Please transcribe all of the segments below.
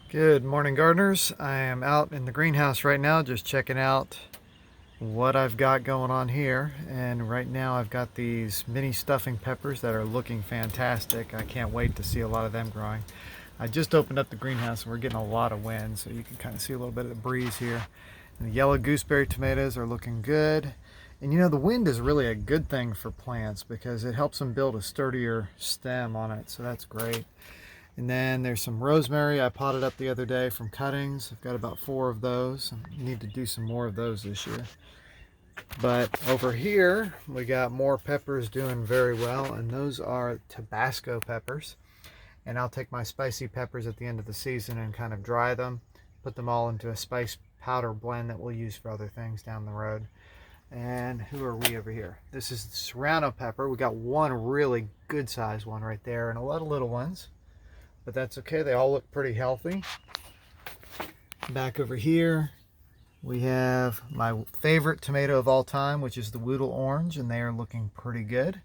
Good morning, gardeners. I am out in the greenhouse right now just checking out what I've got going on here. And right now I've got these mini stuffing peppers that are looking fantastic. I can't wait to see a lot of them growing. I just opened up the greenhouse and we're getting a lot of wind, so you can kind of see a little bit of the breeze here. And the yellow gooseberry tomatoes are looking good. And you know, the wind is really a good thing for plants because it helps them build a sturdier stem on it, so that's great. And then there's some rosemary I potted up the other day from cuttings. I've got about 4 of those. I need to do some more of those this year. But over here, we got more peppers doing very well, and those are Tabasco peppers. And I'll take my spicy peppers at the end of the season and kind of dry them, put them all into a spice powder blend that we'll use for other things down the road. And who are we over here? This is Serrano pepper. We got one really good sized one right there and a lot of little ones, but that's okay. They all look pretty healthy. Back over here, we have my favorite tomato of all time, which is the Woodle Orange, and they are looking pretty good.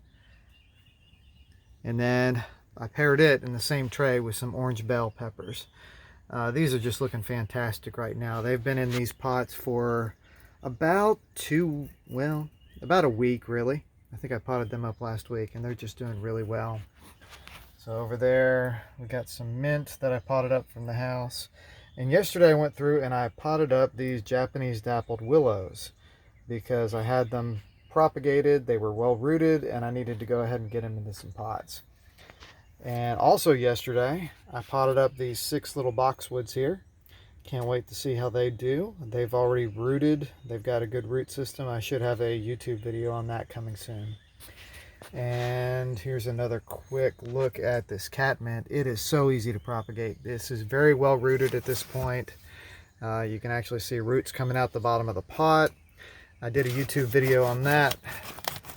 And then I paired it in the same tray with some orange bell peppers. These are just looking fantastic right now. They've been in these pots for about a week really. I think I potted them up last week and they're just doing really well. So over there we got some mint that I potted up from the house. And yesterday I went through and I potted up these Japanese dappled willows because I had them propagated, they were well rooted, and I needed to go ahead and get them into some pots. And also yesterday I potted up these 6 little boxwoods here. Can't wait to see how they do. They've already rooted. They've got a good root system. I should have a YouTube video on that coming soon. And here's another quick look at this catmint. It is so easy to propagate. This is very well rooted at this point. You can actually see roots coming out the bottom of the pot. I did a YouTube video on that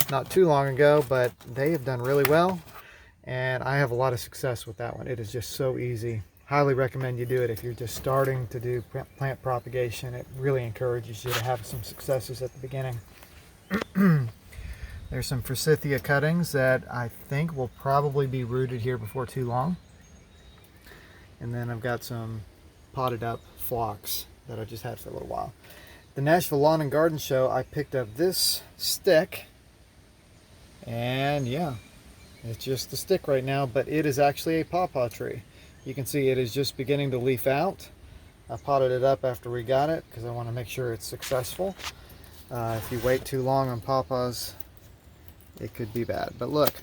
not too long ago, but they have done really well. And I have a lot of success with that one. It is just so easy. Highly recommend you do it if you're just starting to do plant propagation. It really encourages you to have some successes at the beginning. There's some forsythia cuttings that I think will probably be rooted here before too long. And then I've got some potted up phlox that I just had for a little while. The Nashville Lawn and Garden Show, I picked up this stick, and yeah, it's just a stick right now, but it is actually a pawpaw tree. You can see it is just beginning to leaf out. I potted it up after we got it because I want to make sure it's successful. If you wait too long on pawpaws, it could be bad. But look,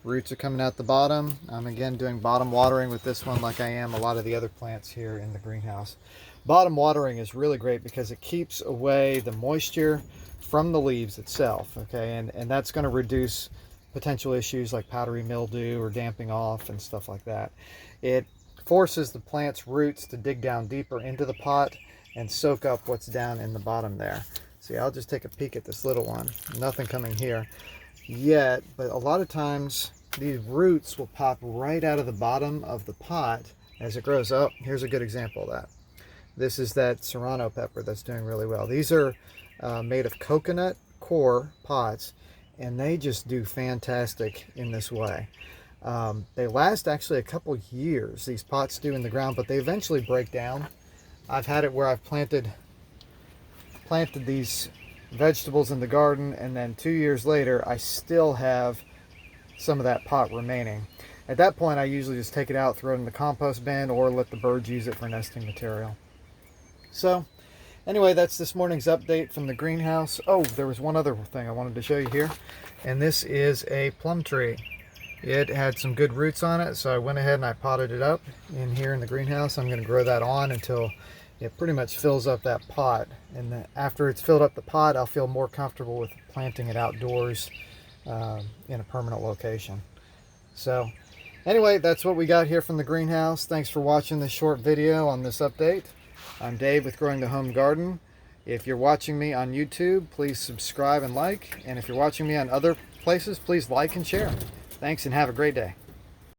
roots are coming out the bottom. I'm again doing bottom watering with this one like I am a lot of the other plants here in the greenhouse. Bottom watering is really great because it keeps away the moisture from the leaves itself, okay? And that's going to reduce potential issues like powdery mildew or damping off and stuff like that. It forces the plant's roots to dig down deeper into the pot and soak up what's down in the bottom there. See, I'll just take a peek at this little one. Nothing coming here yet, but a lot of times these roots will pop right out of the bottom of the pot as it grows up. Here's a good example of that. This is that Serrano pepper that's doing really well. These are made of coconut core pots, and they just do fantastic in this way. They last actually a couple years, these pots do, in the ground, but they eventually break down. I've had it where I've planted these vegetables in the garden, and then 2 years later I still have some of that pot remaining. At that point I usually just take it out, throw it in the compost bin, or let the birds use it for nesting material. So anyway, that's this morning's update from the greenhouse. Oh, there was one other thing I wanted to show you here, and this is a plum tree. It had some good roots on it, so I went ahead and I potted it up in here in the greenhouse. I'm going to grow that on until it pretty much fills up that pot. And then after it's filled up the pot, I'll feel more comfortable with planting it outdoors in a permanent location. So anyway, that's what we got here from the greenhouse. Thanks for watching this short video on this update. I'm Dave with Growing the Home Garden. If you're watching me on YouTube, please subscribe and like. And if you're watching me on other places, please like and share. Thanks and have a great day.